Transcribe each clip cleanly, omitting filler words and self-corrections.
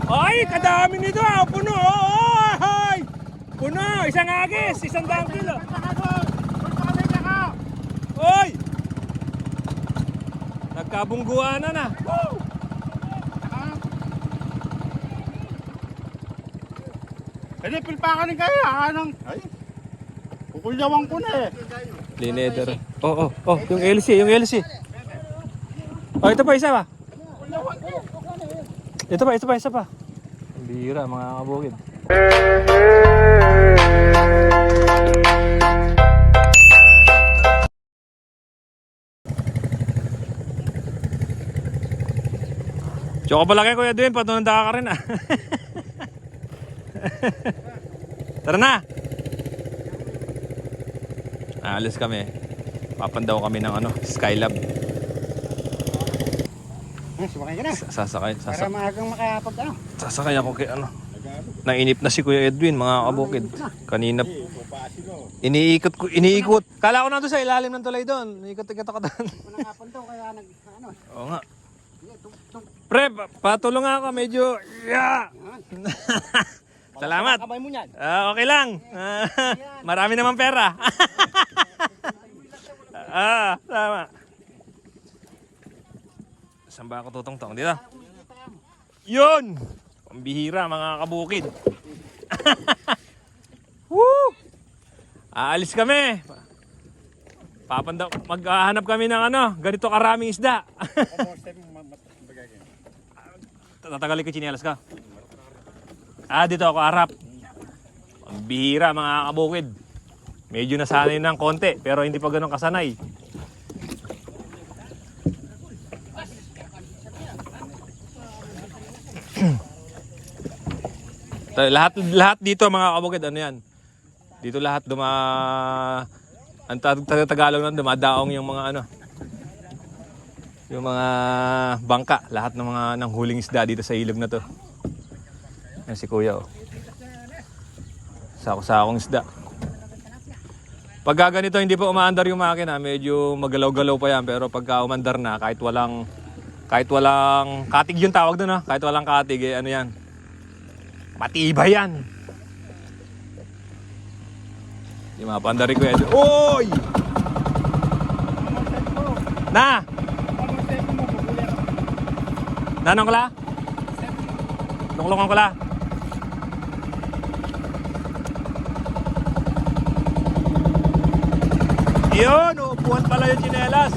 Ay, kadami nito ah. Puno. Ay! Puno. Isang agis. 100 kilo. Oy! Nagkabungguanan na. Hindi, pilpakan ni kayo. Anong... Ay, kukulyawang ko na eh. Lineder. Oh, yung LC, yung LC. Oh, ito pa, isa pa. Isa pa. Ang bihira, mga kabukid. Tsaka pala kayo, Kuya Dwayne, patunanda ka rin ah. Tara na! Alis kami. Papandaw kami ng Skylab. Sumakay ka na. Sasakay. Para maagang makapag Sasakay ako kay Nainip na si Kuya Edwin, mga kabukid. Kanina iniikot. Kala ko na doon sa ilalim ng tulay doon. Iniikot-ikot ako doon. Nakapuntaw kaya Oo nga. Pre, patulong ako medyo. Yeah. Salamat. Kamay mo niyan. Okay lang. Marami naman pera. Tama. Saan ba ako tutong-tong? Dito. Yun! Pambihira, mga kabukid. Woo! Aalis kami. Maghahanap kami ng ganito karaming isda. Tatagalin ko chinelas ka. Dito ako harap. Pambihira, mga kabukid. Medyo nasanay ng konti, pero hindi pa ganun kasanay. lahat dito mga kabukid, yan. Dito lahat ang Tagalog na dumadaong yung mga yung mga bangka, lahat ng mga nanghuling isda dito sa ilog na to. Yan si Kuya, Sako-sakong isda. Pagka ganito hindi pa umaandar yung makina, medyo magalaw-galaw pa yan, pero pagka umandar na, kahit walang katig yung tawag doon, kahit walang katig, yan. Matibay yan. Yung mga pandari ko yan. Oy! Nanong kala? Lunglungan kala? Yun, upuan pala yung chinelas.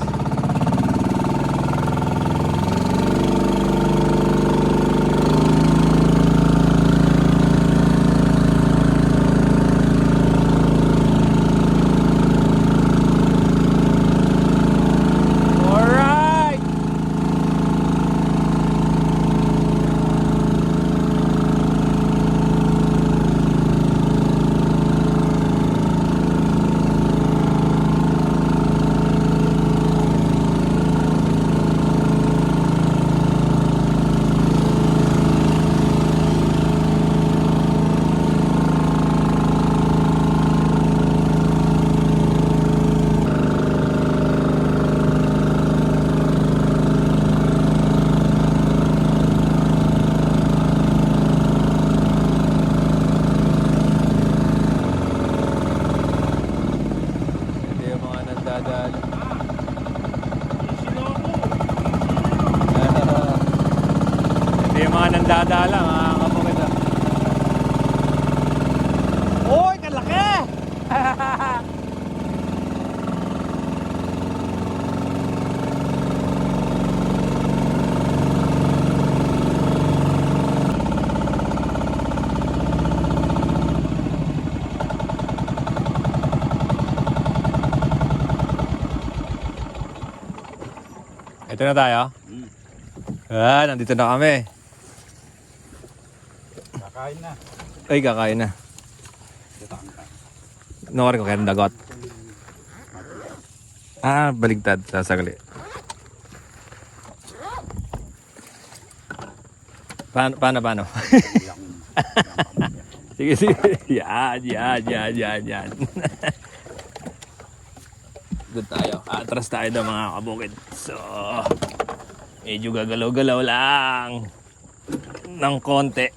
Dadala, mga kabukid. Uy, kalaki! Ito na tayo. Nandito na kami. Kakain na. Ay, kakain na. Nukari ko kaya ng dagot. Baligtad. Sasagli. Paano? Sige. Yan. Doon tayo. Atras tayo daw, mga kabukid. So, medyo gagalaw-galaw lang. ng konti.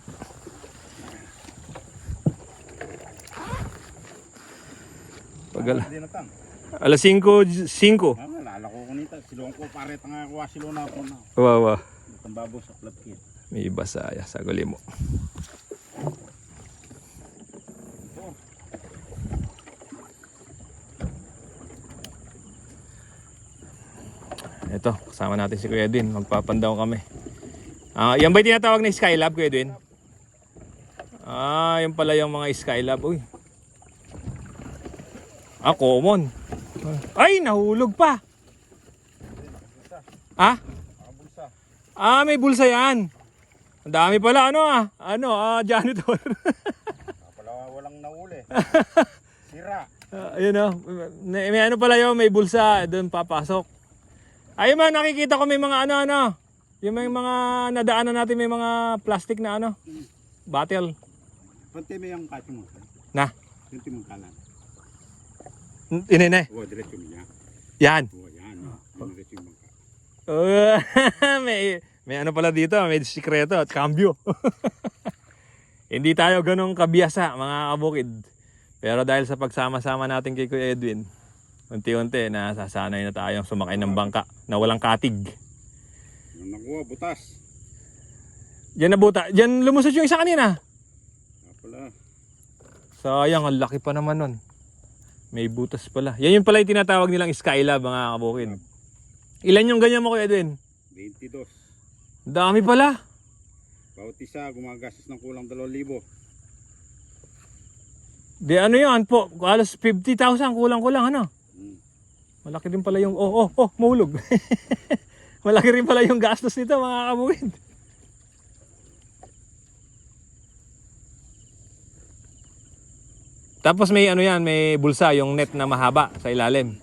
Hindi na tang. Alas 5:05. Nalala ko kunita. Silong ko pare tanga ko silo na po na. Wawa. Itong babo sa club kit. May basaya sa guli mo. Ito, kasama natin si Kuya Edwin. Magpapandaw kami. Yan ba yung tinatawag na Skylab, Kuya Edwin? Yan pala yung mga Skylab. Uy. Common. Ay, nahulog pa. Ha? Nakabulsa. May bulsa yan. Ang dami pala, janitor. Pala walang nahuli. Sira. Ayun may ano pala yun, may bulsa. Doon papasok. Ayun man, nakikita ko may mga yung may mga nadaanan natin, may mga plastic na bottle. Pante mo yung kacho mo. Na? Pante mo kalan. Inene. Oo, diretso mo niya. Yan. Oo, yan. Diretso mo ka. May ano pala dito, may sikreto at cambio. Hindi tayo ganong kabiyasa, mga kabukid. Pero dahil sa pagsama-sama natin kay Kuya Edwin, unti-unti nasasanay na tayong sumakay ng bangka na walang katig. Yung nakuha, butas. Diyan na buta. Diyan lumusot yung isa kanina. Pala. Sayang, ang laki pa naman nun. May butas pala. Yan yung pala yung tinatawag nilang Skylab, mga kabukid. Ilan yung ganyan mo, Kuya Edwin? 22. Dami pala. Bawat isa, gumagastos ng kulang 2,000. Di ano yan po, halos 50,000 kulang-kulang Malaki din pala yung, mahulog. Malaki rin pala yung gastos nito, mga kabukid. Tapos may may bulsa, yung net na mahaba sa ilalim.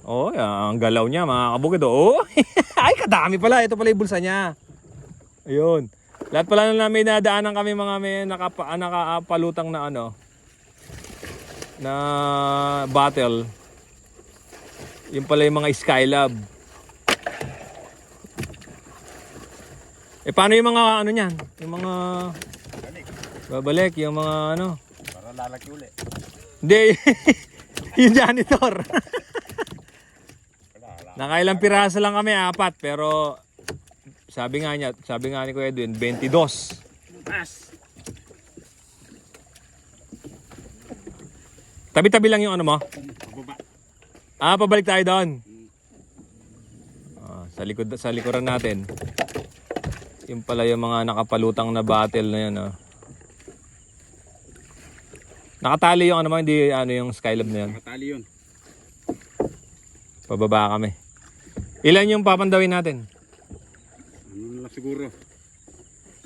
Ang galaw niya, mga kabukid. Ay, kadami pala. Ito pala yung bulsa niya. Ayun. Lahat pala na may nadaanan kami mga may nakapalutang na na bottle. Yung pala yung mga Skylab. Paano yung mga niyan? Yung mga babalik, yung mga Para lalaki uli. Hindi. Yung janitor. Nakailang piraso lang kami, 4, pero sabi nga ni Kuya Edwin, 22. Butas. Tabi-tabi lang yung mo? Pababa. Pabalik tayo doon. Sa likuran natin. Yung pala yung mga nakapalutang na bottle na yan. Nakatali yung hindi yung Skylab na yan. Nakatali yun. Pababa kami. Ilan yung papandawin natin? Ano na siguro?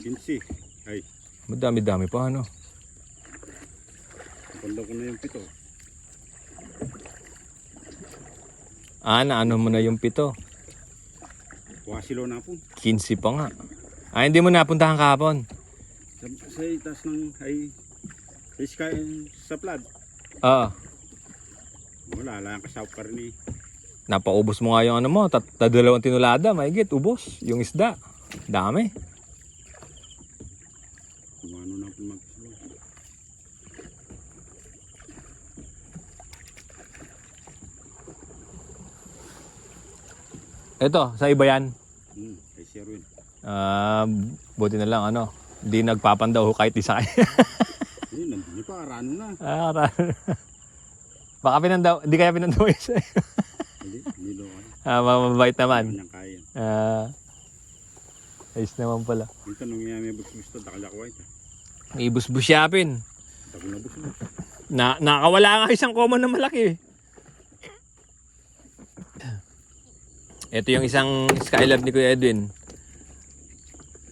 15. Ay. Madami-dami pa Pandaw ko na yung 7. Naano mo na yung 7. Wasilo na po. 15 pa nga. Hindi mo napuntahan kahapon. Sa itas ng sa flood. Oo. Wala lang kasaw pa rin Napaubos mo nga yung mo. Dalawang tinulada. Maigit, ubos. Yung isda. Dami. Ano na po magsulo. Ito, sa iba yan. Kay Sherwin. Buti na lang hindi nagpapandaw kahit isa kayo. Nandun pa, karano na. Karano. Baka hindi kaya pinandaw isa. Hindi daw kayo. Mabait naman. Hindi kaya. Ayos naman pala. Yung tanong niya may busbus to, dakalakway ta. May busbusyapin. Dako na busbus. Nakawala nga isang common na malaki. Ito yung isang Skylab ni Kuya Edwin.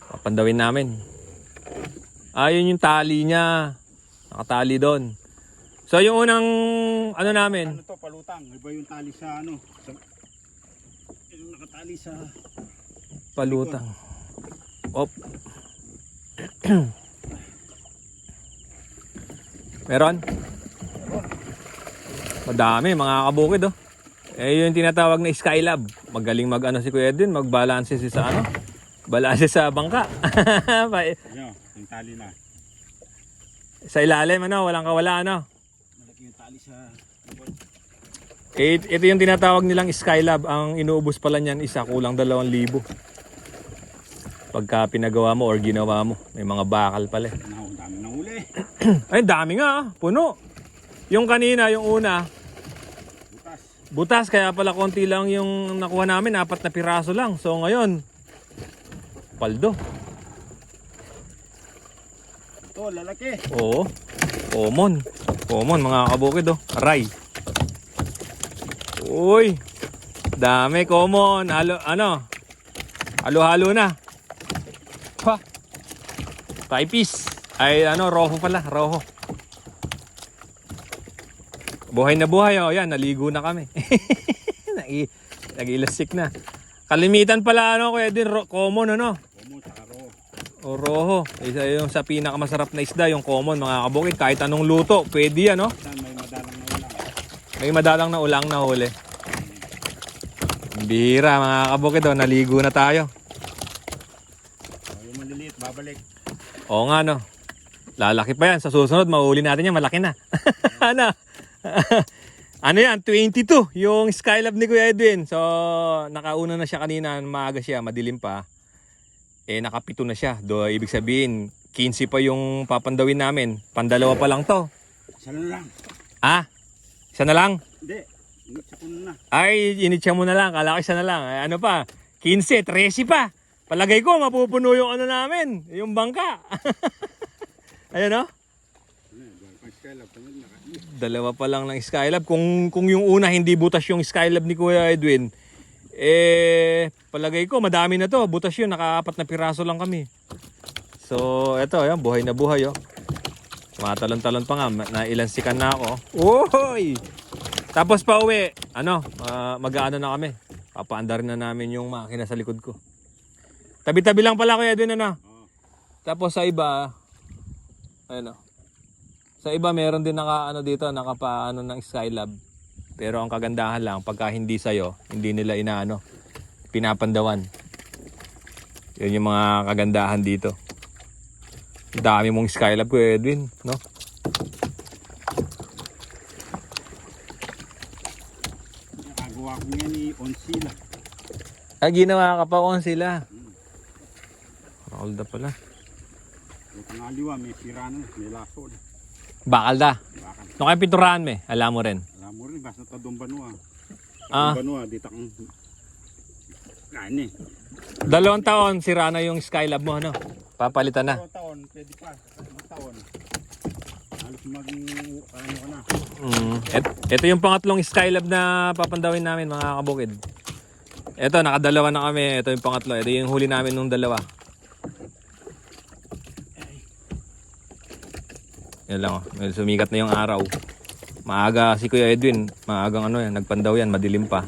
Papandawin namin. Yun yung tali niya. Nakatali doon. So yung unang namin. Ano to, palutang. Iba yung tali sa yung nakatali sa palutang. Op. Meron? Madami, mga kabukid Yung tinatawag na Skylab. Magaling si Kuya Edwin, magbalanse sa Balase sa bangka. Yan, yung tali na. Sa ilalim, ano? Walang kawala, ano? Malaki yung tali sa... Ito yung tinatawag nilang Skylab. Ang inuubos pala niyan isa, kulang 2,000. Pagka pinagawa mo or ginawa mo. May mga bakal pala. Ang dami ng huli. Ay, dami nga. Puno. Yung kanina, yung una, Butas. butas. Kaya pala konti lang yung nakuha namin. 4 na piraso lang. So ngayon, paldo. Ito, lalaki. Oo. Common. Common mga kabukid, oh. Aray. Uy. Dami, common. Ano? Halo-halo na. Ha. Typis. Ay, roho pala. Roho. Buhay na buhay, oh. Yan, naligo na kami. Nag-ilasik na. Kalimitan pala, Kuya Edwin, common, ano? Common, saka roho. O roho. Isa yung sa pinakamasarap na isda, yung common, mga kabukid. Kahit anong luto, pwede yan, no? Saan may madalang na ulang. May madalang na ulang na huli. Bira, mga kabukid, oh. Naligo na tayo. Yung maliliit, babalik. Oo nga, no? Lalaki pa yan. Sa susunod, mahuli natin yan. Malaki na. Ano? Ano yan? 22. Yung Skylab ni Kuya Edwin. So, nakauna na siya kanina. Maaga siya. Madilim pa. Nakapito na siya. Ibig sabihin, 15 pa yung papandawin namin. Pandalawa pa lang to. Isa na lang. Ah? Isa na lang? Hindi. Initsa ko na. Ay, initsa mo na lang. Kala ko isa na lang. Ay, ano pa? 15, 13 pa. Palagay ko, mapupuno yung ano namin. Yung bangka. Ayun, no? Dalawa pa lang ng Skylab. Kung yung una hindi butas yung Skylab ni Kuya Edwin, palagay ko madami na to. Butas yun, naka-4 na piraso lang kami. So, eto, yan, buhay na buhay, oh. Tumatalon-talon pa nga, nailansikan na ako. Oy! Tapos pa uwi, mag-aano na kami. Papaandar na namin yung makina sa likod ko. Tabi-tabi lang pala Kuya Edwin, ano? Tapos sa iba, ayun, sa iba meron din nakapaano ng Skylab. Pero ang kagandahan lang pagka hindi sa'yo, hindi nila pinapandawan. Yun yung mga kagandahan dito. Dami mong Skylab, Kuya Edwin, no? Nakagawa ko niya ni Onsila. Ginawa ka pa on sila. Rolda pala. Yung pangaliwa, may sira na, may lasol. Bakal da. Bakal. No kaya pinturahan me, alam mo rin. Alam mo rin, basta tadong banua. Ah. Banua, dito kang... Gani. 2 taon, sira na yung Skylab mo, ano? Papalitan na. 2 taon, pwede pa. 1 taon. Halos maging ano ka na. Ito yung pangatlong Skylab na papandawin namin, mga kabukid. Ito, nakadalawa na kami. Ito yung pangatlo. Ito yung huli namin nung dalawa. Yan lang, may sumikat na yung araw. Maaga si Kuya Edwin, maagang nagpandaw yan, madilim pa.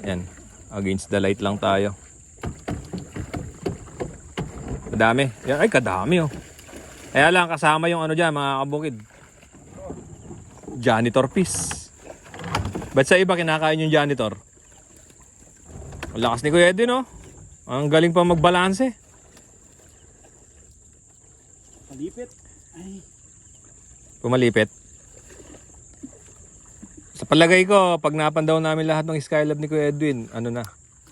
Yan, against the light lang tayo. Kadami. Yan, ay kadami, oh. Kaya lang kasama yung dyan, mga kabukid. Janitor piece. Ba't sa iba kinakain yung janitor? Ang lakas ni Kuya Edwin, oh. Ang galing pa magbalanse. Palipit. Ay. Pumalipit. Sa palagay ko, pag napandaw namin lahat ng Skylab ni Kuya Edwin,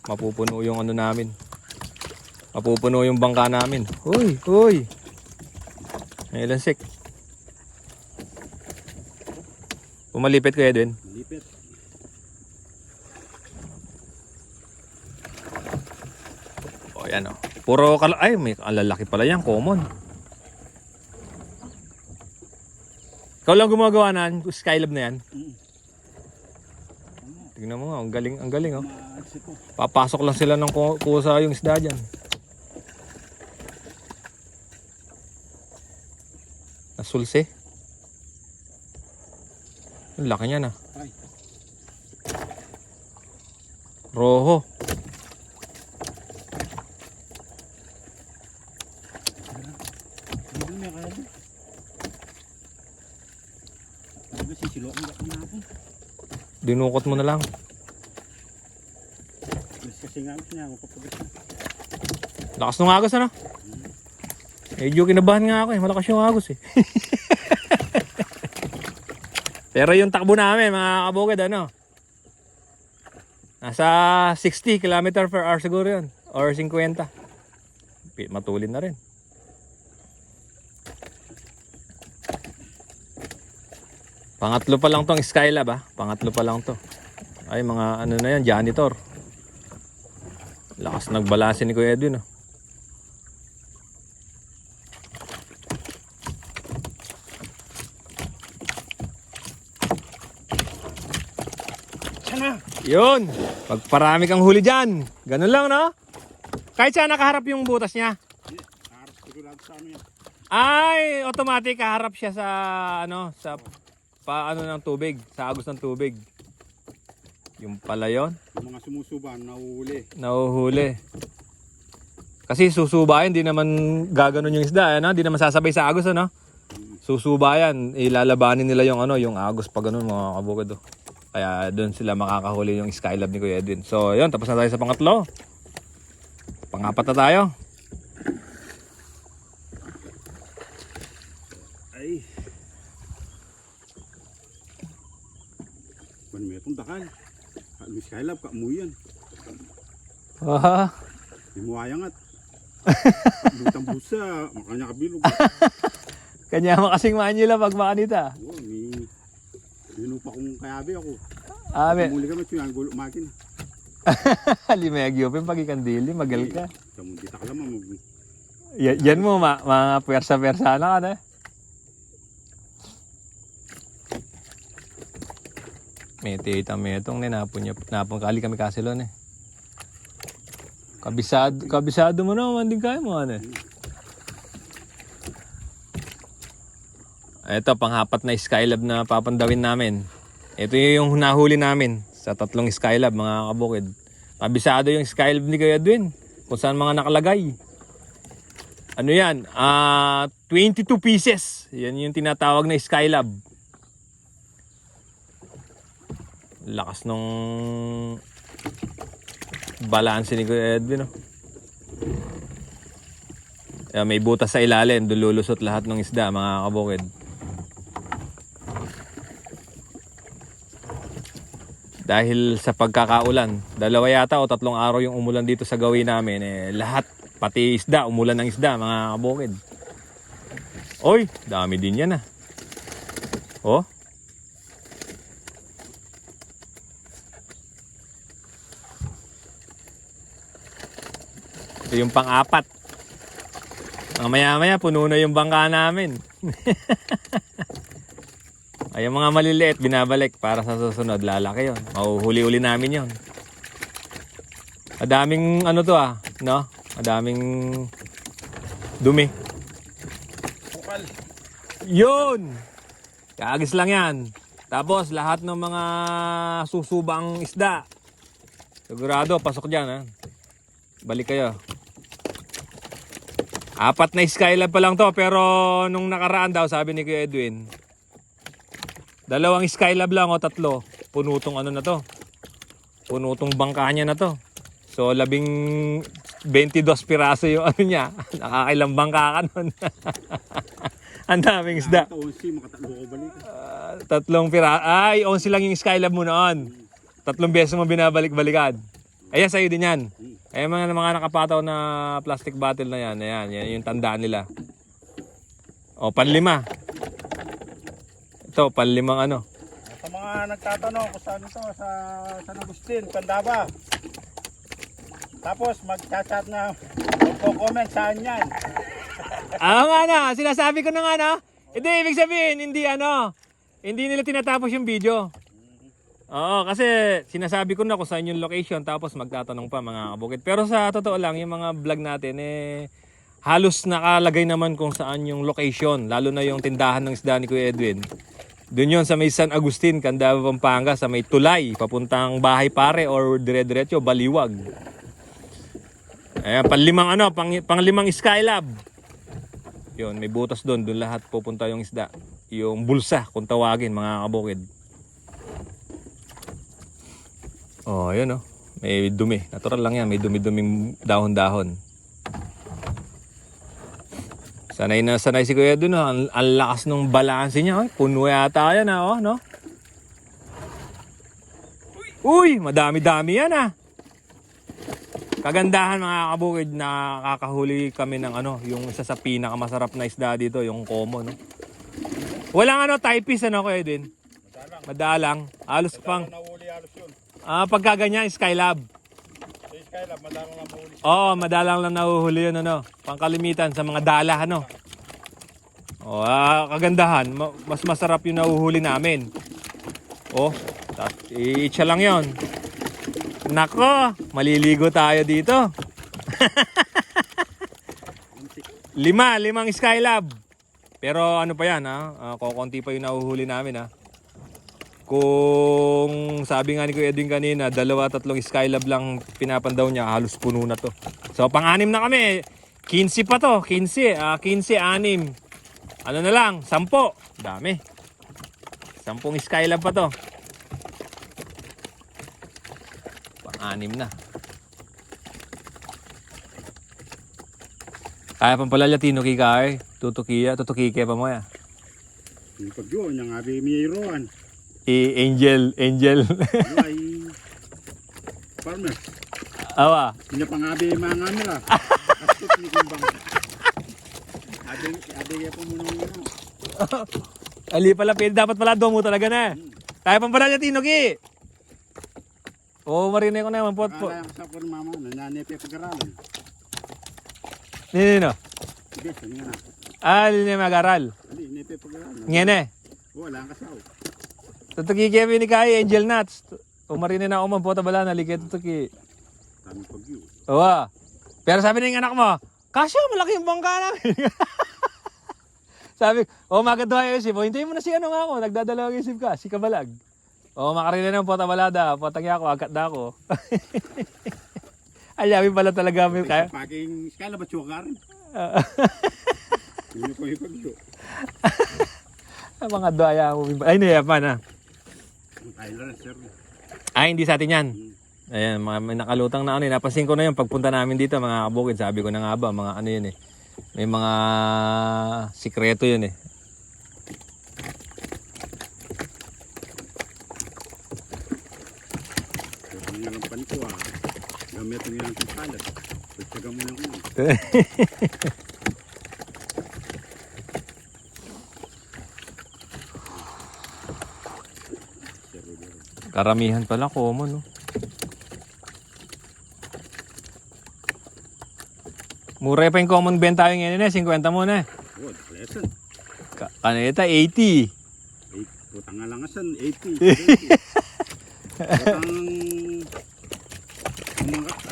mapupuno yung namin. Mapupuno yung bangka namin. Uy, uy. May lansik. Pumalipit Kuya Edwin. Palipit. O yan, oh. Puro ay, may alalaki pala yan, common. Ikaw lang gumagawa na Skylab na yan. Tingnan mo nga, ang galing, oh. Papasok lang sila ng kusa yung isda dyan. Nasulse. Ang laki niya na. Roho. Dinukot mo na lang. Kasi nga niya, mapapagas na. Lakas ng agos ano? Medyo kinabahan nga ako eh. Malakas yung agos eh. Pero yung takbo namin mga kabukid ano? Nasa 60 km/h siguro yun. Or 50. Matulin na rin. Pangatlo pa lang tong Skylab ah. Pangatlo pa lang to. Ay mga ano na yan, janitor. Lakas nagbalanse ni Kuya Edwin oh. Sana. Yun. Pagparami kang huli dyan. Ganun lang no? Kahit saan nakaharap yung butas niya. Harap sigurado sa amin yan. Ay, automatic kaharap siya sa ano, sa paano ng tubig, sa agos ng tubig. Yung pala yun, Yung mga sumusuba, nahuhuli. nahuhuli. Kasi susubayan, di naman gaganon yung isda, ano? Di naman sasabay sa agos, ano? Susubayan, ilalabanin nila yung ano, yung agos pa ganun mga kabukid. Oh. Kaya doon sila makakahuli yung Skylab ni Kuya Edwin. So, yun, tapos na tayo sa pangatlo. Pangapat na tayo. Ay. Ban mo itong dakal. Luis Skylab, kaamoy yan. Ah, Di mo ayangat. Lutang busa, makanya kabilog. kanya makasing manila pag makanita. Oo, may binupa kong kayabi ako. Abe, Muli kami, ito yung gulo makin. limegyo pa pag ikandili, magal ka. Kamu di takalama mo. Yan mo, mga pwersa-pwersa na ka na. May tita metong ninapon niya. Napon kali kami kasilon eh. Kabisado mo naman din kaya mo ano eh. Ito, panghapat na Skylab na papandawin namin. Ito yung nahuli namin sa tatlong Skylab mga kabukid. Kabisado yung Skylab ni Kuya Edwin. Kung saan mga nakalagay. Ano yan? 22 pieces. Yan yung tinatawag na Skylab. Lakas nung balanse ni Kuya Edwin. Oh. May butas sa ilalim. Dululusot lahat ng isda mga kabukid. Dahil sa pagkakaulan, dalawa yata o 3 araw yung umulan dito sa gawin namin. Lahat, pati isda, umulan ng isda mga kabukid. Oy, dami din yan ah. Oh. Ito yung pang-apat. Maya-maya, puno na yung bangka namin. Ay, yung mga maliliit, binabalik para sa susunod. Lalaki yun. Mahuhuli-uli namin yun. Madaming ano to ah, no? Madaming dumi. Bukal. Yun! Kaagis lang yan. Tapos, lahat ng mga susubang isda. Sigurado, pasok dyan ha. Balik kayo. 4 na Skylab pa lang to, pero nung nakaraan daw, sabi ni Kuya Edwin, 2 Skylab lang o 3. Punutong ano na to. Punutong bangka niya na to. So 22 piraso yung ano niya. Nakakailang bangka ka nun. Ang daming isda. 3 piraso. Ay, 11 lang yung Skylab mo noon. 3 beses mo binabalik-balikan. Ayan, sa'yo din yan. Ayan mga nakapataw na plastic bottle na yan. Ayan, yan yung tandaan nila. O, panlima. Ito, panlimang ano. Sa mga nagtatanong kung saan ito, sa San Agustin, Candaba. Tapos mag-chat na, magko-comment saan yan. Nga na, sinasabi ko na nga na. Hindi, ibig sabihin, hindi nila tinatapos yung video. Oo, kasi sinasabi ko na kung saan yung location, tapos magtatanong pa mga kabukid. Pero sa totoo lang, yung mga vlog natin, halos nakalagay naman kung saan yung location. Lalo na yung tindahan ng isda ni Kuya Edwin. Doon yun sa may San Agustin, Candaba, Pampanga, sa may tulay, papuntang Bahay Pare or dire-diretso, Baliwag. Ayan, panglimang Skylab. Yun, may butas doon lahat pupunta yung isda. Yung bulsa, kung tawagin mga kabukid. Oh, yun oh. May dumi. Natural lang yan, may dumi-duming dahon-dahon. Sanay na sanay si Kuya dun. Oh. Ang lakas ng balanse niya. Oh. Puno yata yan oh, no? Uy, madami-dami yan ah. Kagandahan mga kabukid na kakahuli kami ng yung isa sa pinakamasarap na isda dito, yung common. No? Walang typist Kuya din. Madalang. Halos pang. Nahuli halos yun. Pagka ganyan, Skylab. Sa Skylab, madalang na mahuli. Oo, madalang lang nahuhuli yun, pangkalimitan sa mga dala, kagandahan, mas masarap yung nahuhuli namin. Itcha lang yon. Nako, maliligo tayo dito. limang Skylab. Pero pa yan, kukunti pa yung nahuhuli namin, Kung sabi nga ni Kuya Edwin kanina, 2-3 Skylab lang pinapandaw niya, halos puno na to. So pang-anim na kami, 15 pa to, 15, 6. Ano na lang, 10. Dami. 10 Skylab pa to. Pang-anim na. Kaya pang pala Latino kikay, tutukiya pa mo ya. Yung pag yun, yung abi mayroon. Angel. Ay, farmer. Awa. Hindi pa nga abi mga nila. Kastos ni Kumbang. Abi kaya po muna muna. Ali pala, dapat pala domo talaga na. Kaya pang pala Latino ki. Marinay ko na yung pot po. Akala ko sa po mama, nananipi pag-aralan. Nino. Hindi, saan nga na. Hindi mag-aral. Hindi, nipi pag-aralan. Ngene. Wala ang kasaw. Tutuki kaya ni kaya Angel Nuts. Marinay na ako po tabala na liket tutuki. Kami pag-yun. Oo. Pero sabi ng anak mo, kasya malaki yung bangka namin. Sabi, maganda kayo isip. Hintayin mo na si nga ako. Nagdadalawang isip ka. Si Kabalag. Makarinay ng potabalada. Potagya ako. Agkat na ako. Alyamin pala talaga kami. Kaya? Paging skala ba chokar? Hindi ko ipag-yun. Mga doya mo. Ay, pa na. Tyler, sir. Hindi sa atin yan. Ayan, may nakalutang na napansin ko na yung pagpunta namin dito, mga kabukid. Sabi ko na nga ba, mga yun eh. May mga sikreto yun eh. Pero nga lang pan ko gamitin nga lang sa kalat. Pagtaga mo lang ko. Karamihan pala common, Mura pa yung common benta yung ngayon 50 mo na. Lesson. Kaneta 80. Putang nga lang asan, 80. Putang...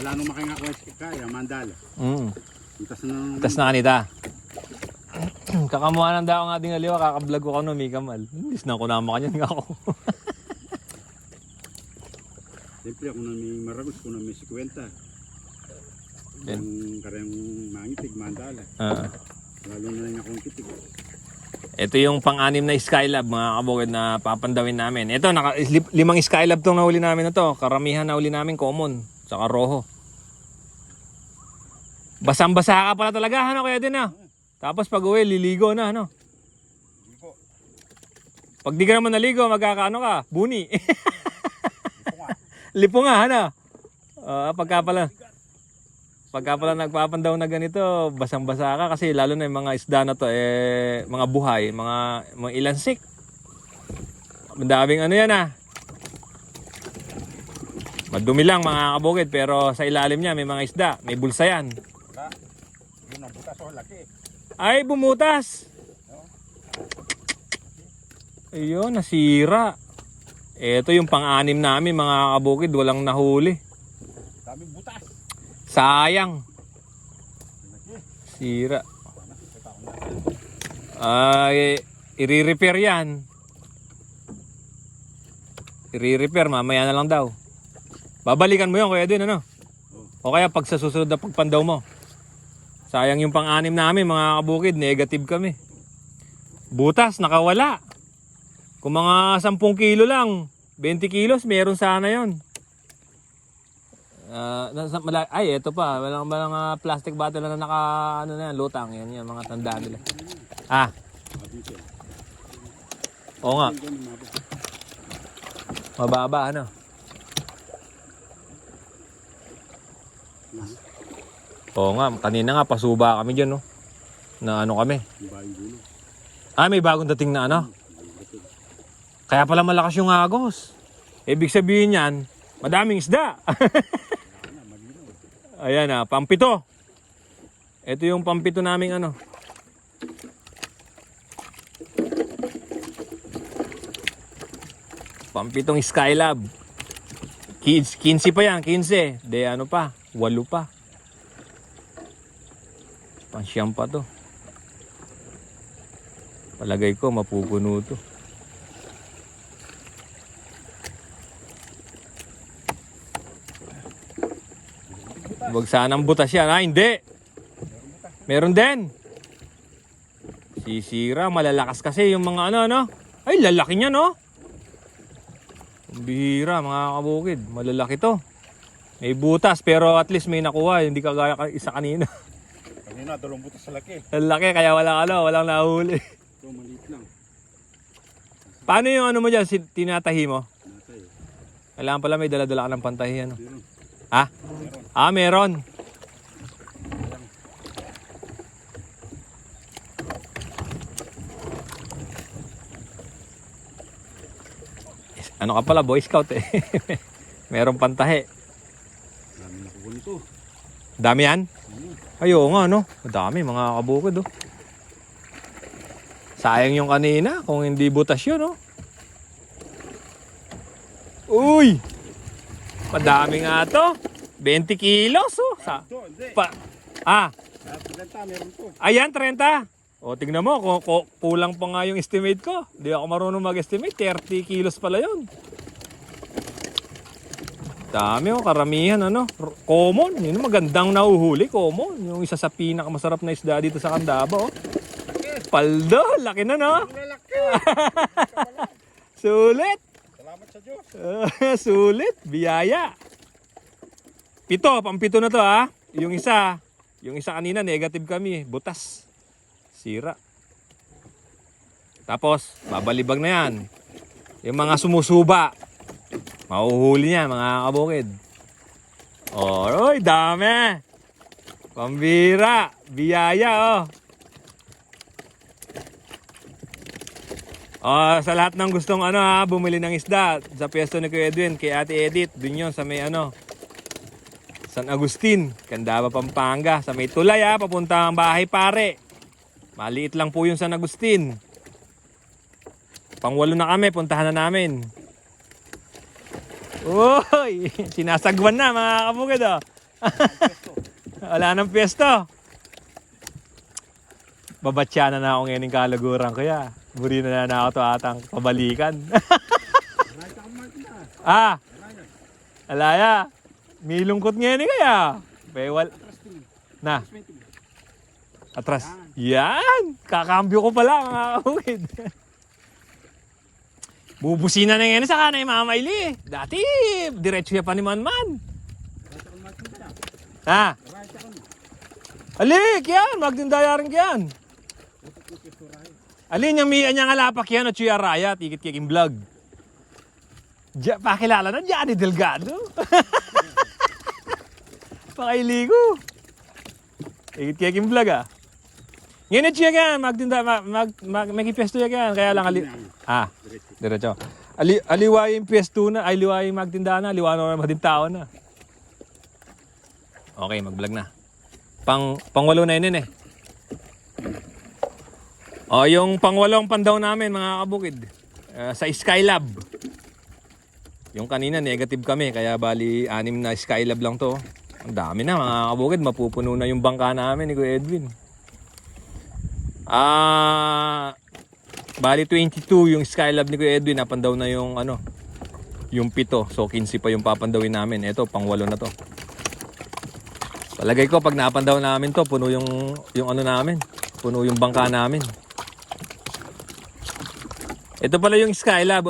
Ala nung makinga ko kaya, mandala. Itas na kanita. Kakamuha ng daong ating aliwa, kakablog ko Mikamal. Imbis na ako naman kanyan nga ako. Siyempre ako na may maragos, ako na may 50. Yung karyang mangitig, mandala. Lalo na lang akong kitig. Ito yung pang-anim na Skylab, mga kabukid, na papandawin namin. Ito, 5 Skylab itong nahuli namin na to. Karamihan nahuli namin common, saka roho. Basang-basa ka pala talaga, kaya din Tapos pag uwi, liligo na, Pag di ka naman naligo, magkakaano ka? Buni. Lipo nga, Pagka pala nagpapandaw na ganito, basang-basa ka kasi lalo na yung mga isda na to, mga buhay, mga ilansik. Madaming yan Madumi lang mga kabukid, pero sa ilalim niya may mga isda, may bulsa yan. Yun ang butas laki. Ay, bumutas! Ayun, nasira. Ito yung pang-anim namin mga kabukid, walang nahuli. Daming butas. Sayang. Sira. I-repair yan. I-repair, mamaya na lang daw. Babalikan mo yun, kaya din, O kaya pag sa susunod na pagpandaw mo. Sayang yung pang-anim namin, mga kabukid, negative kami. Butas, nakawala. Kung mga 10 kilo lang, 20 kilos, meron sana yon. Ay, ito pa. Walang plastic bottle na naka, ano na yan, lutang. Yan, mga tandaan nila. Ah, oo nga. Mababa, ano? Oo nga, kanina nga, pasuba kami dyan, no? Na ano kami. May bagong dating na ano? Kaya pala malakas yung agos. Ibig sabihin yan, madaming isda. Ayan na, pampito. Ito yung pampito naming ano. Pampitong Skylab. 15 pa yan, 15. De ano pa, 8 pa. Pansyam pa to. Palagay ko mapupuno to. Huwag sanang butas yan. Hindi. Meron din. Sisira, malalakas kasi yung mga ano. Ay, lalaki niya, no? Bihira, mga kabukid. Malalaki to. May butas, pero at least may nakuha. Hindi kagaya isa kanina. Kanina, 2 butas sa laki. Lalaki, kaya walang nahuli. Ito, maliit lang. Paano yung ano mo dyan, tinatahi mo? Natay. Kailangan pala may dala-dala ka ng pantahi, ano? Meron. Ha? Meron. Ano ka pala, Boy Scout eh. Meron pantahi. Dami nakuha nito. Dami yan? Ayo nga, no? Madami, mga kabukid, oh. Sayang yung kanina, kung hindi butas yun, no? Uy! Madami nga to. 20 kilos, oh. Ito, hindi. Meron to. Ayan, 30. O, tignan mo, kulang pa nga yung estimate ko. Hindi ako marunong mag-estimate. 30 kilos pala yun. Dami, oh, karamihan, ano. Common. Yun, magandang nauhuli. Common. Yung isa sa pinakamasarap na isda dito sa Candaba, oh. Paldo, laki na, no? Sulit. Salamat sa Diyos. Sulit, biyaya. Pampito na to, ha. Yung isa kanina, negative kami, butas. Sira. Tapos, babalibag na yan. Yung mga sumusuba, mahuhuli niya, mga kabukid. Oy, dami. Pambira, biyaya, oh. Sa lahat ng gustong bumili ng isda sa pwesto ni Kuya Edwin, kay Ate Edith, dun yun sa may San Agustin, Candaba, Pampanga, sa may tulay, papunta ang bahay pare. Maliit lang po yung San Agustin. Pang-8 na kami, puntahan na namin. Uy, sinasagwan na mga kabukid, oh. Wala nang pwesto. Babatya na ako ngayon ng kalaguran ko, ya. Buri na ako to atang pabalikan. Alaya. May lungkot ngayon kaya. Bewal. Na. Atras. Yan. Kakambyo ko pala mga kawid. Bubusina na ngayon sa kanay Mama Ili. Dati, diretso siya pa ni Manman. Alik yan. Magdindaya rin yan. Alin yung miyan niya nga lapak yan at Chuya Raya, tikit-kiking vlog. Pakilala na, Johnny Delgado. Pakailigo. Tikit-kiking vlog, Ngayon at Chuya yan, may pwesto yan. Kaya lang, diretso. Aliwayin pwesto na, aliwayin magtinda na, liwano na din tao na. Okay, mag-vlog na. Pang-8 na yun eh. Yung pang-8 pandaw namin mga kabukid sa Skylab. Yung kanina negative kami kaya bali 6 na Skylab lang to. Ang dami na mga kabukid, mapupuno na yung bangka namin ni Kuya Edwin. Bali 22 yung Skylab ni Kuya Edwin, napandaw na yung yung 7. So 15 pa yung papandawin namin. Ito pang-8 na to. Palagay ko pag napandaw namin to, puno yung namin. Puno yung bangka namin. Ito pala yung Skylab.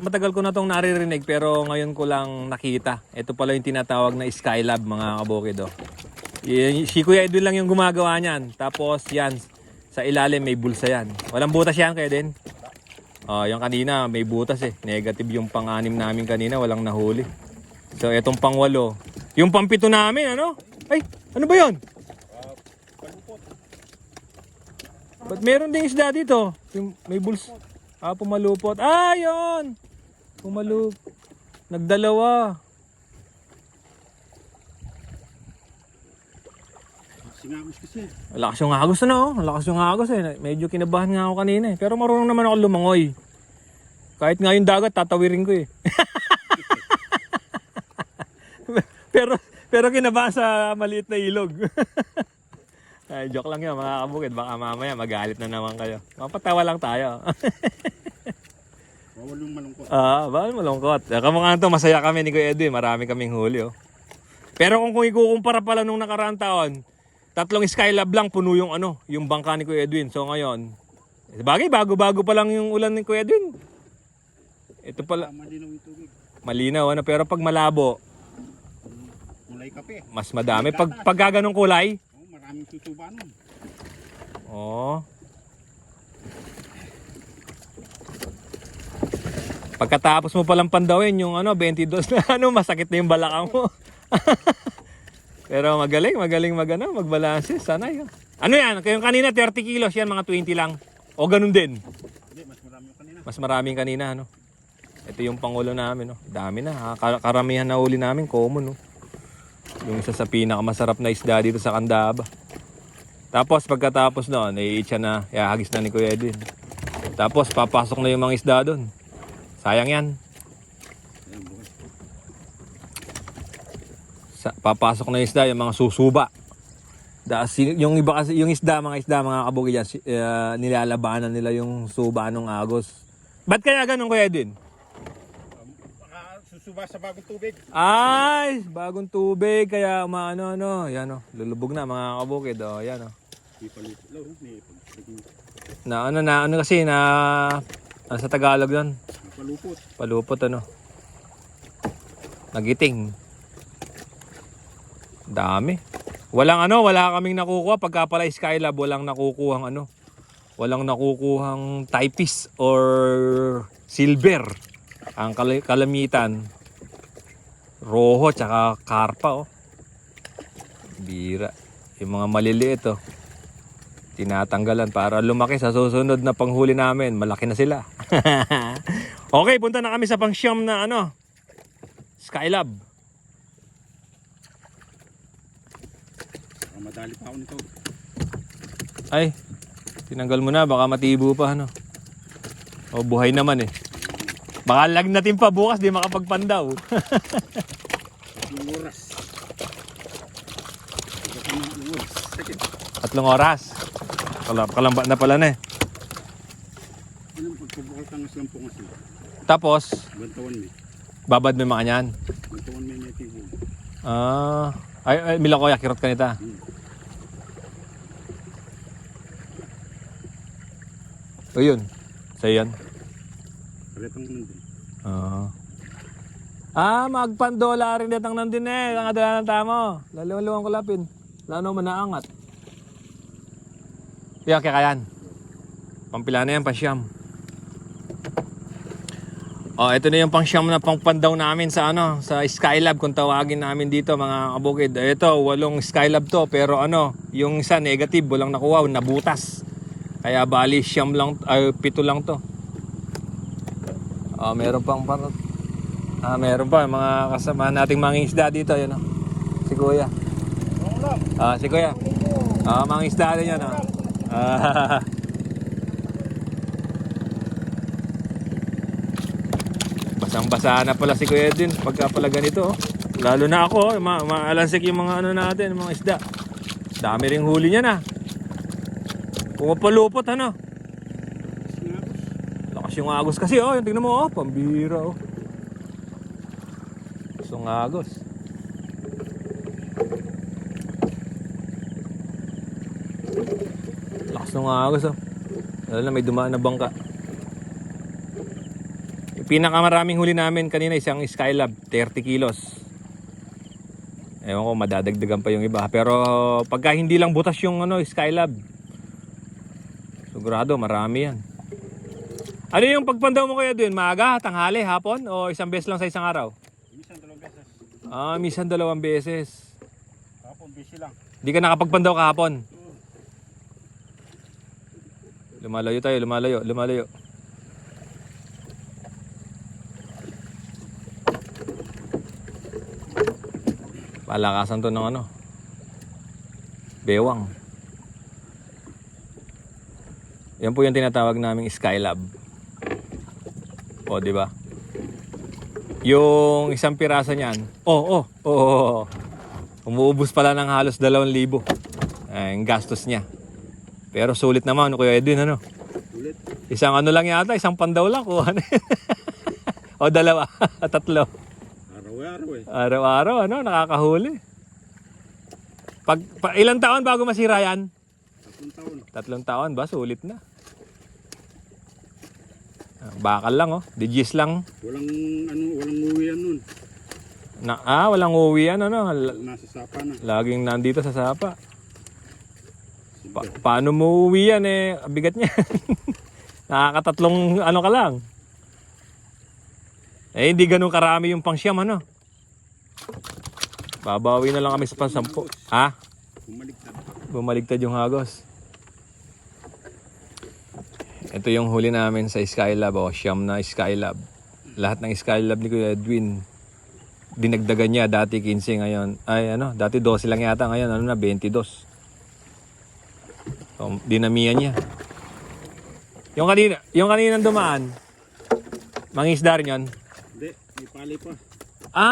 Matagal ko na itong naririnig pero ngayon ko lang nakita. Ito pala yung tinatawag na Skylab mga kabukid. Oh. Si Kuya Edwin lang yung gumagawa niyan. Tapos yan, sa ilalim may bulsa yan. Walang butas yan kaya din. Yung kanina may butas eh. Negative yung pang-anim namin kanina, walang nahuli. So itong pang-8. Yung pang-7 namin ano? Ay, ano ba yun? Ba't meron ding isda dito? Yung may bulsa. Pumalupot. Yun! Nagdalawa. Singagos kasi. Lakas yung agos na Lakas yung agos eh. Medyo kinabahan nga ako kanina eh. Pero marunong naman ako lumangoy. Kahit nga yung dagat, tatawirin ko eh. pero kinabahan sa maliit na ilog. Ay, joke lang yun mga kabukid. Baka mamaya magalit na naman kayo. Mapatawa lang tayo. Bawal yung malungkot. Bawal malungkot. Kamukha to, masaya kami ni Kuya Edwin. Marami kaming huli oh. Pero kung ikukumpara pala nung nakaraang taon, 3 Skylab lang puno yung yung bangka ni Kuya Edwin. So ngayon, bagay bago-bago pa lang yung ulan ni Kuya Edwin. Ito pala. Malinaw yung tubig. Malinaw pero pag malabo, Kulay kape. mas madami. Pag gaganong kulay, Maraming susuba nun. Pagkatapos mo palang pandawin yung 22 na masakit na yung balakang mo. Pero magaling magbalanse. Sanay. Ano yan? Kayong kanina 30 kilos yan, mga 20 lang. O ganun din? Hindi, mas marami yung kanina. Mas maraming kanina, Ito yung pangulo namin, Dami na. Karamihan na uli namin, common, Yung isa sa pinakamasarap na isda dito sa Candaba. Tapos pagkatapos noon, iitsa na, ihagis na ni Kuya Edwin. Tapos papasok na yung mga isda doon. Sayang yan. Ayan, bukas. Papasok na yung isda, yung mga susuba. Yung iba kasi, yung mga isda mga kabukid yan, nilalabanan nila yung suba ng agos. Ba't kaya ganun Kuya Edwin? Susuba sa bagong tubig. Ay, bagong tubig kaya yan lulubog na mga kabukid yan May palupot lang, may kasi sa Tagalog doon. palupot. Palupot nagiting. Dami. Wala kaming nakukuha pagka pala Skylab, walang nakukuhang typist or silver. Ang kalamitan roho tsaka karpa bira. Yung mga maliliit tinatanggalan para lumaki sa susunod na panghuli namin. Malaki na sila. Okay, punta na kami sa pangsyam na Skylab. Madali pa ako nito. Ay, tinanggal mo na, baka matibo pa buhay naman Baka lagnatin pa bukas, di makapagpandaw. Yung oras. 3 oras. Kalamba na pala Anong pagpabukal ka ng sampungas Tapos, Bantawan mo. babad mo yung mga kanyan. Bantawan mo yung tibo. Ay, Milakoya, kirot ka nita. O yun, sa'yo yan. Paretong nandun. Magpandola rin datang nandun ang adala ng tamo. Lalawan ko lapin. Lano man naangat. Kaya kayan. Pampila na yan, pansyam. Ito na yung pangsyam na pangpandaw namin sa Skylab kung tawagin namin dito mga kabukid. Ito, 8 Skylab to pero yung isa negative, walang nakuha, nabutas. Kaya bali 7 lang to. Meron pang meron pa mga kasama nating mga isda dito, Si Kuya. Si Kuya. Mga isda din yan, Basang-basa na pala si Kuya Edwin pagka pala ganito, Lalo na ako, maalansik yung mga natin, mga isda. Dami ring huli niya na. Pumapalupot, Lakas yung agos kasi, yung tingnan mo, pambira, Yung agos. Lakas ng agos, Lalo na may dumaan na bangka. pinakamaraming huli namin kanina isang Skylab, 30 kilos. Ewan ko, madadagdagan pa yung iba. Pero pagka hindi lang butas yung Skylab, sigurado marami yan. Ano yung pagpandaw mo kaya doon? Maaga, tanghali, hapon? O isang beses lang sa isang araw? Minsan 2 beses. Minsan 2 beses. Kapon, busy lang. Hindi ka nakapagpandaw kahapon? Lumalayo tayo, lumalayo. Palakasan to ng bewang. Yan po yung tinatawag naming Skylab. O, di ba? Yung isang piraso niyan. Umuubos pala ng halos 2,000. Ang gastos niya. Pero sulit naman, Kuya Edwin, Ulit. Isang lang yata, isang pandaw lang. O 2, 3. Araw-araw eh. Araw-araw, nakakahuli. Ilang taon bago masira yan? 3 taon. 3 taon ba? Sulit na. Bakal lang, digis lang. Walang uwian nun. Walang uwian, Nasa sapa na. Laging nandito sa sapa. Paano mo uwi yan bigat niya. Nakakatatlong ka lang. Hindi ganun karami yung pangsyam, Babawi na lang kami sa pang-10. Ha? Bumaligtad yung hagos. Ito yung huli namin sa Skylab, siyam na Skylab. Lahat ng Skylab ni Kuya Edwin, dinagdagan niya. Dati 15 ngayon. Dati 12 lang yata. Ngayon, 22. So, dinamihan niya. Yung kaninang dumaan, mangisda rin yun? Hindi, may palay pa.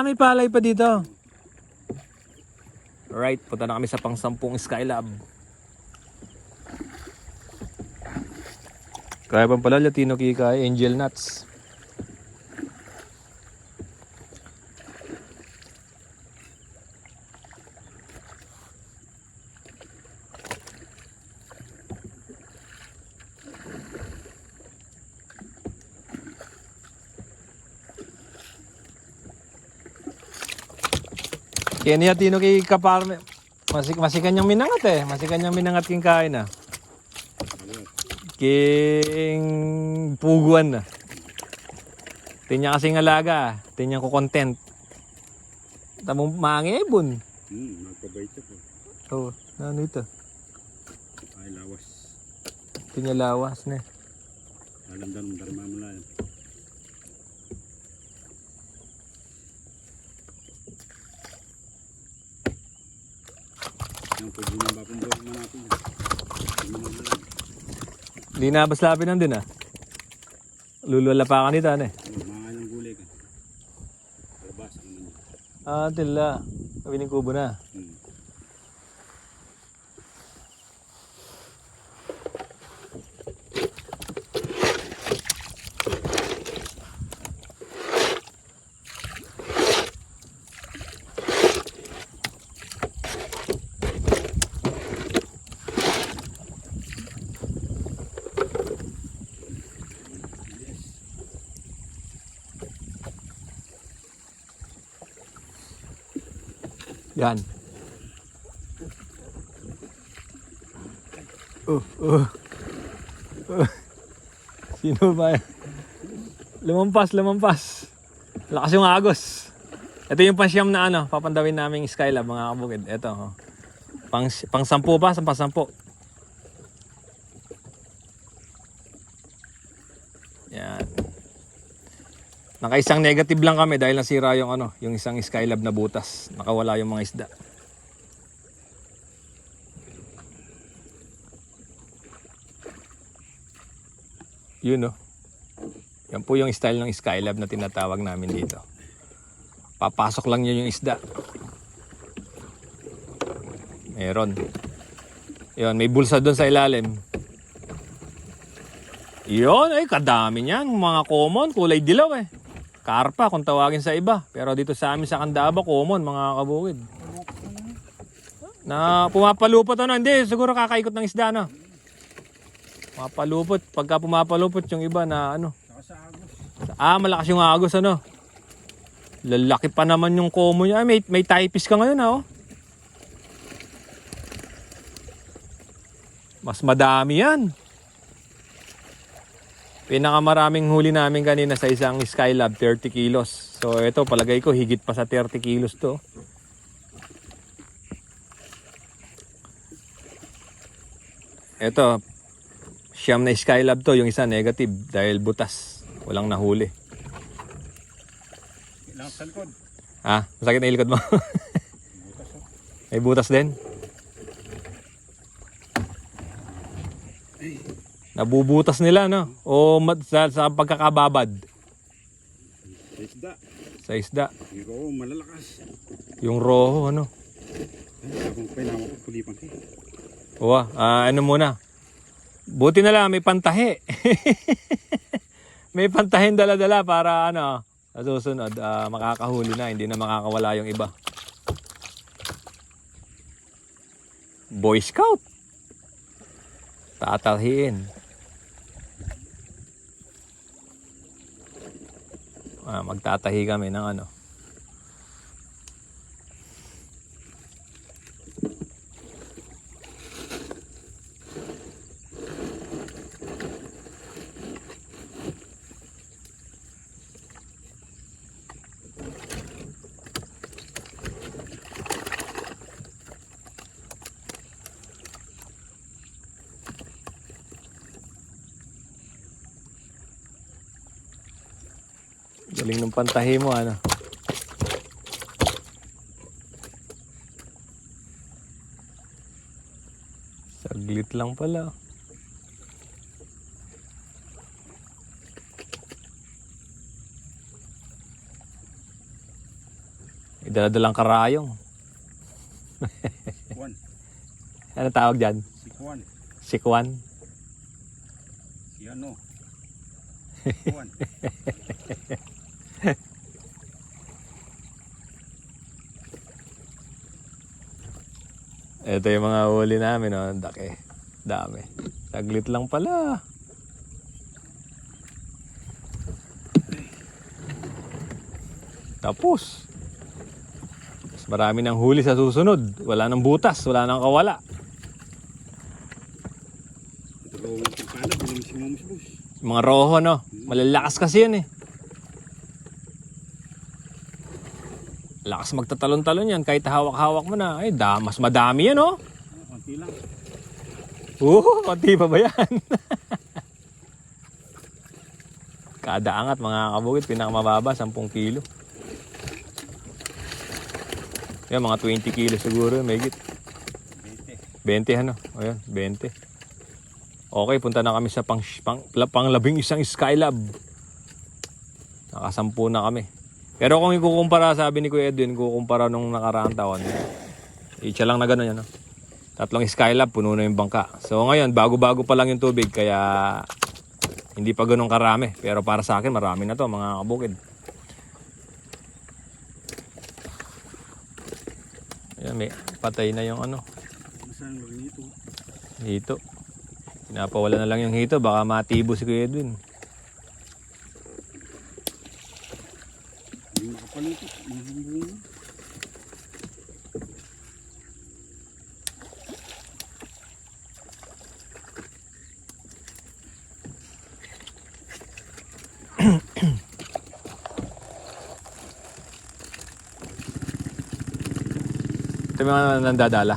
May palay pa dito. Alright, punta na kami sa pang-10 Skylab. Kaya pa pala Latino Kikay, Angel Nuts. Kaya niya Tino kay Kaparme. Masikan niyang minangat Masikan niyang minangat king kain King puguan na. Tinya kasing alaga. Tinya ko content. Tamong maangebon. Magpabait ako. Ano ito? Ay, lawas. Tinya lawas na. Alam darma mo lang. Yung pagbunan ba kung buwan natin. Di na baslapin nandun Lulula pa ka nito Mga ilang gulay ka. Labas ang naman. Tila. Kabining kubo na. Yan. Sino ba yan? Lumampas. Lakas yung agos. Ito yung pansyam na papandawin naming Skylab mga kabukid. Ito. Pang 10 pa, 10. Yan. Nakaisang negative lang kami dahil nasira yung yung isang Skylab na butas. Nakawala yung mga isda. Yun Yan po yung style ng Skylab na tinatawag namin dito. Papasok lang yun yung isda. Meron. Yun, may bulsa doon sa ilalim. Yun, kadami niyan. Mga common, kulay dilaw Karpa kung tawagin sa iba. Pero dito sa amin sa Candaba, common mga kabukid. Na pumapalupot hindi, siguro kakaikot ng isda Pumapalupot. Pagka pumapalupot yung iba na Saka sa agos. Malakas yung agos ano. Lalaki pa naman yung komo niya. May typist ka ngayon oh. Mas madami yan. Pinakamaraming huli namin kanina sa isang Skylab, 30 kilos. So ito, palagay ko higit pa sa 30 kilos to. Ito, siyam na Skylab to. Yung isa negative dahil butas. Walang nahuli. Ilang sa likod. Masakit na ilikod mo. Butas oh. May butas din. Nabubutas nila, no? O sa pagkakababad? Sa isda. Sa isda. Yung malalakas. Yung roho, ano? Ay, akong painawa ko, kulipan kayo. Uwa, ano muna? Buti na lang, may pantahi. May pantahin dala-dala para, ano, sa susunod, makakahuli na. Hindi na makakawala yung iba. Boy Scout. Tatalhiin. Magtatahi kami ng ano. Galing ng pantahi mo, ano? Saglit lang pala. May dala-dalang karayong. Sikwan. Ano tawag dyan? Sikwan. Sikwan? Si ano? Sikwan. Ito yung mga huli namin, oh. Daki. Dami. Saglit lang pala. Tapos. Mas marami ng huli sa susunod. Wala nang butas. Wala nang kawala. Ito ko ang pagpala, bilang si mamusbus. Mga roho, no? Malalakas kasi yan, eh. Lakas magtatalon-talon yan. Kahit hawak-hawak mo na. Ay, mas madami yan, oh. Konti lang. Konti pa ba yan? Kada angat, mga kabukid, pinakamababa, 10 kilo. Yan, mga 20 kilo siguro, may higit. 20, ano? Ayan, 20. Okay, punta na kami sa pang-labing isang Skylab. Nakasampu na kami. Pero kung ikukumpara, sabi ni Kuya Edwin, kukumpara nung nakaraang taon, itcha lang na gano'n yan, no? 3 Skylab, puno na yung bangka. So ngayon, bago-bago pa lang yung tubig, kaya hindi pa ganun karami. Pero para sa akin, marami na to, mga kabukid. Ayan, may patay na yung ano. Saan mo rin ito? Hito. Pinapawala na lang yung hito, baka matibo si Kuya Edwin. Hindi makapalutot. Mahambungan. Ito yung mga nandadala.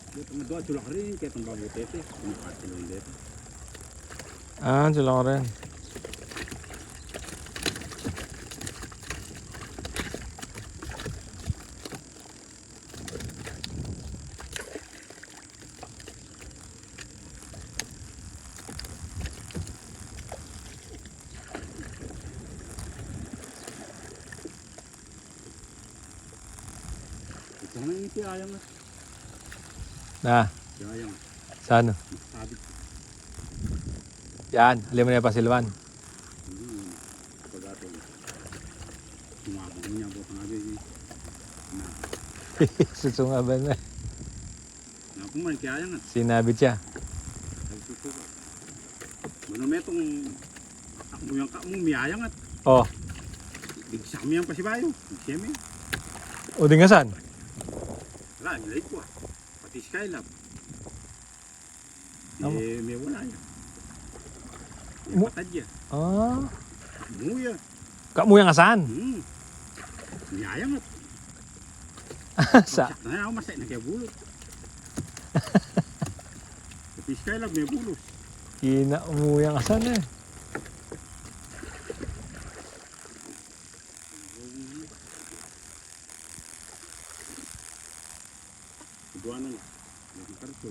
Dito madua, tulak rin. Kaya itong bago tete. Kumakatilong dito. Sila ko rin. Ito na yung tiyayang na. Na, Tiyayang. saan? Sabit. Yan, alam mo na pa silwan. Pag-ato. Sumabang niya po pangabi. Na. Susungaban na. Na kung may tiyayang na. Sinabit siya. Ano may itong akmuyang miyayang at Oh, bigsami ang pasibayo. Bigsami. o di nga saan? Wala, nilay ko ah. Pati Skylab. Tama. May wala yan. May Mo- patad yan. Ah, Muya. kamuya nga saan? Miyayang at. Sa, Sakta na ako masay na kaya bulot. Pati Skylab may bulos. kina umuya nga saan eh. Dua na lang. May karto.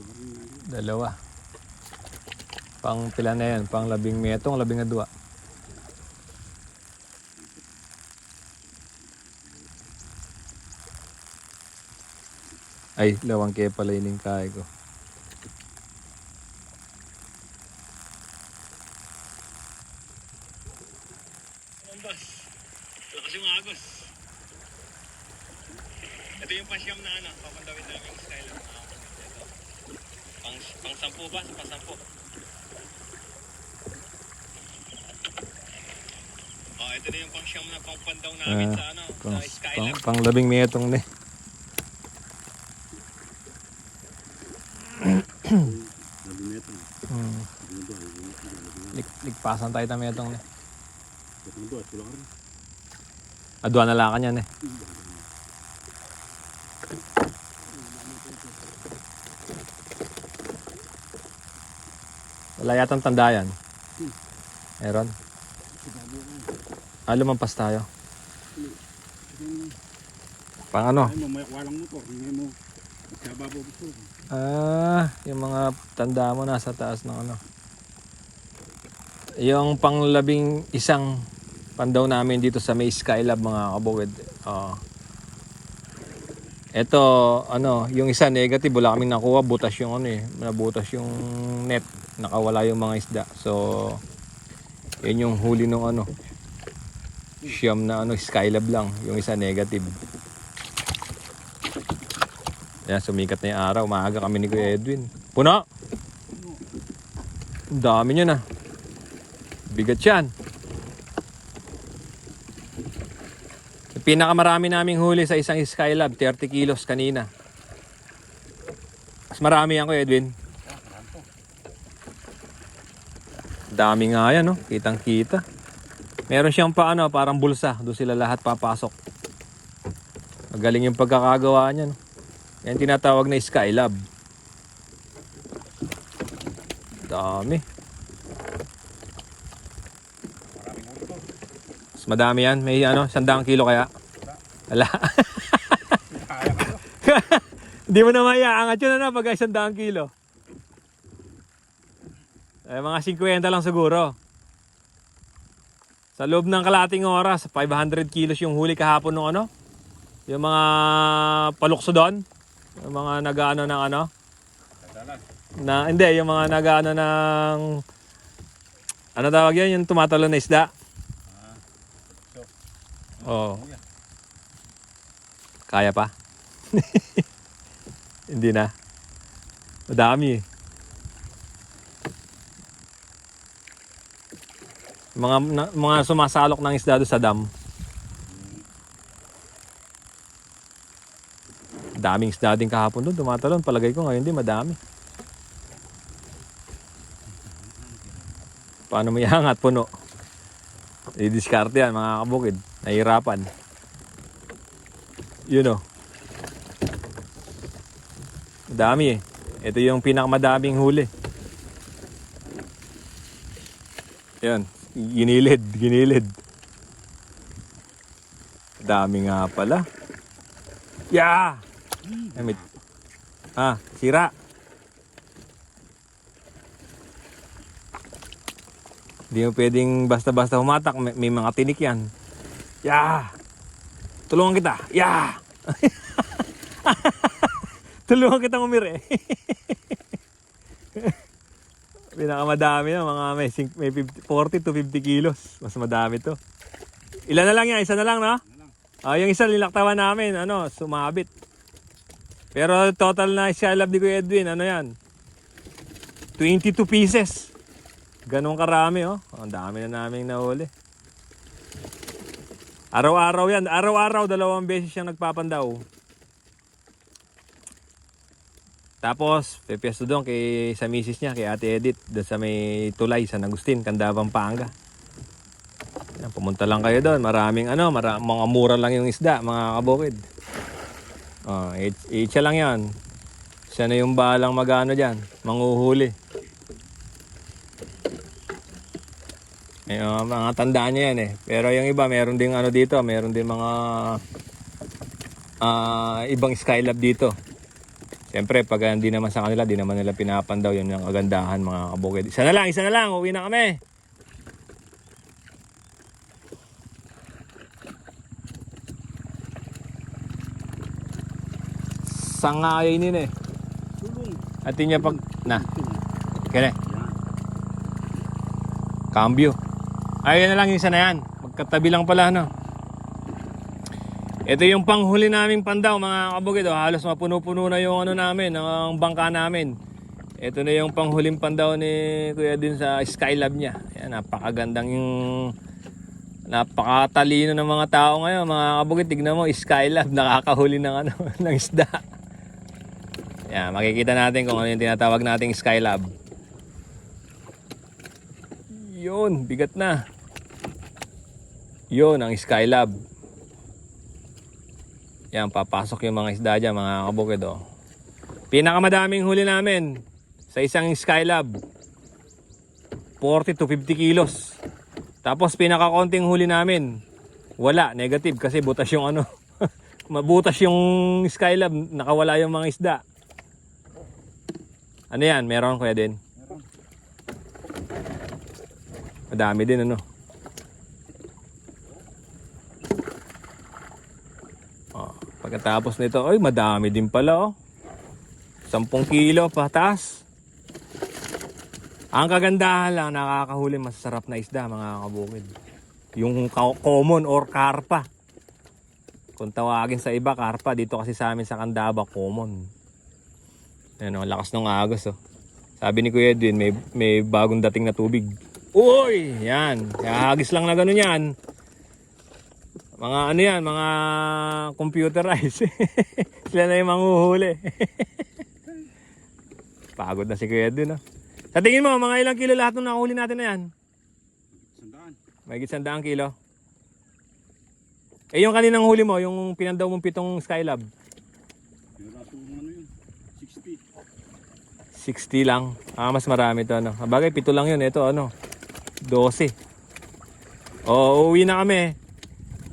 Dalawa. Pang pila na yan, pang 10 metong, 12. Ay, lawang kaya pala yun yung kaya ko. Lakas yung agos. Ito yung pasyam na ano, papandawin namin yung style. Pang 10 ba? Pang 10. Oh, ito na yung pang-siyam na pang-pandaw namin sa ano, sa Skylab. Pang 10 metong na. Labi meto. Ligpasan tayo na metong na. Ito dua. Tulang rin. Adwa na lang kanyan eh. Wala yatang tanda yan. Meron? Lumampas tayo. Pang ano? Ay mo, may walang motor. May mo. Magkababaw gusto. Yung mga tanda mo nasa taas ng ano. Yung pang 11 pandaw namin dito sa may Skylab mga kabukid. Ito, ano, yung isa negative, wala kaming nakuha, butas yung ano eh, nabutas yung net, nakawala yung mga isda. So, yun yung huli ng ano, siyam na ano, Skylab lang, yung isa negative. Yan, sumikat na yung araw, maaga kami ni Kuya Edwin. Puno! Ang dami nyo na. Bigat yan. Pinakamarami naming huli sa isang Skylab, 30 kilos kanina. Mas marami yan, Kuya Edwin. Dami nga yan, no? Kitang kita. Meron siyang paano, parang bulsa. Doon sila lahat papasok. Magaling yung pagkakagawa niya, no? Yan tinatawag na Skylab. Dami. Mas madami yan. May ano, 100 kilo kaya. Wala. Hindi mo na maiaangat yun na pag 100 kilo. Mga 50 lang siguro. Sa loob ng kalating oras, 500 kilos yung huli kahapon ng ano. Yung mga palukso doon. Yung mga nag-ano ng ano. Hindi, yung mga nag-ano ng... Ano tawag yan? Yung tumatalo na isda. Oo. Kaya pa? Hindi na. Madami eh. Mga sumasalok ng isda doon sa dam. Daming isda din kahapon doon. Tumatalon. Palagay ko ngayon din madami. Paano mo iangat? Puno. I-discard yan mga kabukid. Nahihirapan. Yun o. Madami eh. Ito yung pinakamadaming huli. Yan. Ginilid. Dami nga pala. Yeah! Sira. Hindi mo pwedeng basta-basta humatak. May mga tinik yan. Yeah! Tulungan kita. Yeah! Tulungan kitang umire. Pinakamadami na, mga may 40 to 50 kilos. Mas madami to. Ilan na lang yan? Isa na lang, no? Yung isa nilaktawan namin, sumabit. Pero total na Skylab ni Kuya Edwin, ano yan? 22 pieces. Ganun karami, oh. Ang dami na naming nahuli. Araw-araw yan. Araw-araw, 2 beses siyang nagpapandaw. Tapos, pepesto doon sa misis niya, kay Ate Edith, doon sa may tulay, San Agustin, Candaba, Pampanga. Yan, pumunta lang kayo doon. Maraming mga mura lang yung isda, mga kabukid. Siya lang yan. Siya na yung balang dyan, manguhuli. Mga tandaan niya yan eh. Pero yung iba, meron ding dito, meron din mga ibang Skylab dito. Siyempre, pag hindi naman sa kanila, di naman nila pinapandaw. Yun yung kagandahan, mga kabukid. Isa na lang, uwi na kami. Sangayin yun eh. At niya pag... Kaya cambio. Ayun na lang yung isa na yan. Magkatabi lang pala, Ito yung panghuli naming pandaw, mga kabukid. Halos mapuno-puno na yung namin, ang bangka namin. Ito na yung panghuling pandaw ni Kuya din sa Skylab niya. Yan, napakagandang yung... Napakatalino ng mga tao ngayon, mga kabukid. Tignan mo, Skylab, nakakahuli ng ng isda. Yan, makikita natin kung ano yung tinatawag nating Skylab. Yun, bigat na. Yun, ang Skylab. Yan, papasok yung mga isda dyan, mga kabukid, oh. Pinakamadaming huli namin sa isang Skylab, 40 to 50 kilos. Tapos pinakakonting huli namin, wala, negative, kasi butas yung mabutas yung Skylab, nakawala yung mga isda. Ano yan? Meron kuya din? Madami din, Pagkatapos nito, madami din pala, 10 kilo patas. Ang kagandahan lang, nakakahuli masarap na isda, mga kabukid. Yung common or karpa. Kung tawagin sa iba, karpa. Dito kasi sa amin sa Candaba, common. Ayan, lakas ng agos, Sabi ni Kuya Edwin, may bagong dating na tubig. Uy! Yan. Hagis lang na gano'n yan. Mga yan, mga computerized. Sila na yung manghuhuli. Pagod na si Kuya Edwin, Sa tingin mo, mga ilang kilo lahat ng nakahuli natin na yan? 100. Mahigit 100 kilo. Yung kaninang huli mo, yung pinandaw mong 7 Skylab? Yun, 60. 60 lang. Mas marami to, Bagay, 7 lang yun. Ito, 12. Uwi na kami.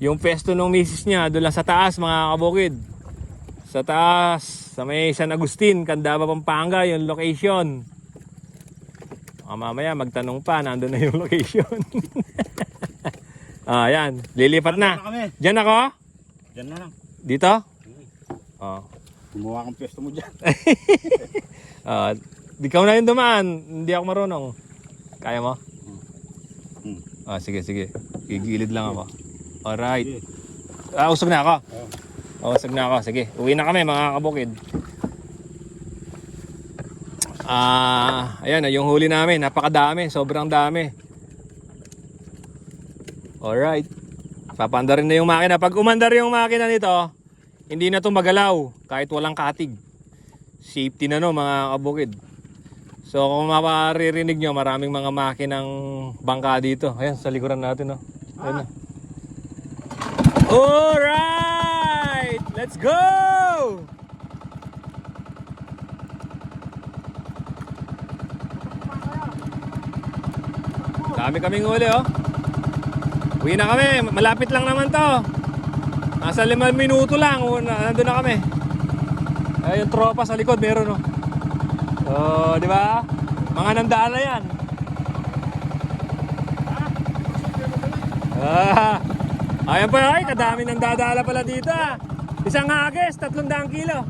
Yung pesto ng misis niya, doon lang sa taas, mga kabukid. Sa taas, sa may San Agustin, Candaba, Pampanga, yung location. Mamaya, magtanong pa, nandun na yung location. Yan. Lilipat na. Diyan ako? Diyan na lang. Dito? Gumawa kang pesto mo dyan. Ikaw na yung dumaan. Hindi ako marunong. Kaya mo? Sige. Gigilid lang ako. Alright. Usog na ako. Usog na ako. Sige. Uwi na kami, mga kabukid. Ayan, yung huli namin. Napakadami. Sobrang dami. Alright. Papanda rin na yung makina. Pag umandar yung makina nito, hindi na ito magalaw. Kahit walang katig. Safety na, mga kabukid. So kung maparirinig nyo, maraming mga makinang bangka dito. Ayan, sa likuran natin, Ayan. Alright! Let's go! Dami kaming huli, Uwi na kami. Malapit lang naman to. Nasa 5 minuto lang. Nandun na kami. Yung tropa sa likod, meron, di ba? Mga nandala yan. Ayan pa, kadami nang dadala pala dito, Isang agis, 300 kilo.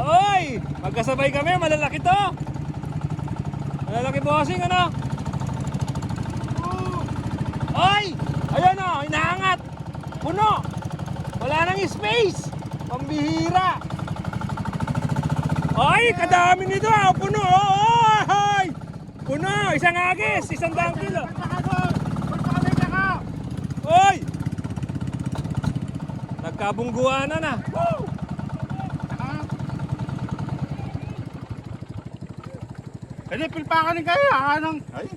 Oy! Magkasabay kami, malalaki to. Malalaki bossing, ano? Oy! Ayan o, inaangat. Puno. Wala nang space. Pambihira. Ay, kadami nito ah. Puno. Oy! Puno. Isang agis. 100 kilo. Oy! Nagkabungguanan na. Hindi, pilpakan ni kaya. Anong? Ay,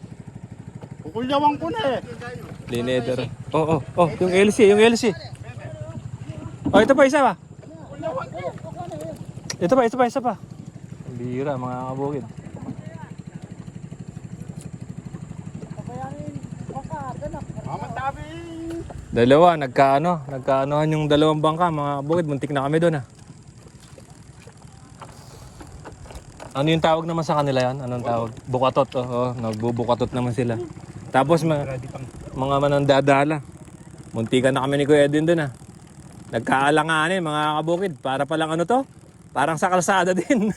kukulyawang ko na eh. Lineder. Oh, yung LC, yung LC. Oh, ito pa, isa pa. Isa pa. Ang bihira, mga kabukid. Dalawa, nagkaanohan yung dalawang bangka, mga kabukid. Muntik na kami doon ah. Ano yung tawag naman sa kanila yan? Anong tawag? Bukatot. Oo, nagbubukatot naman sila. Tapos mga manandadala. Muntikan na kami ni Kuya Edwin doon ah. Nagkaalanganin mga kabukid. Para palang ano to? Parang sa kalsada din.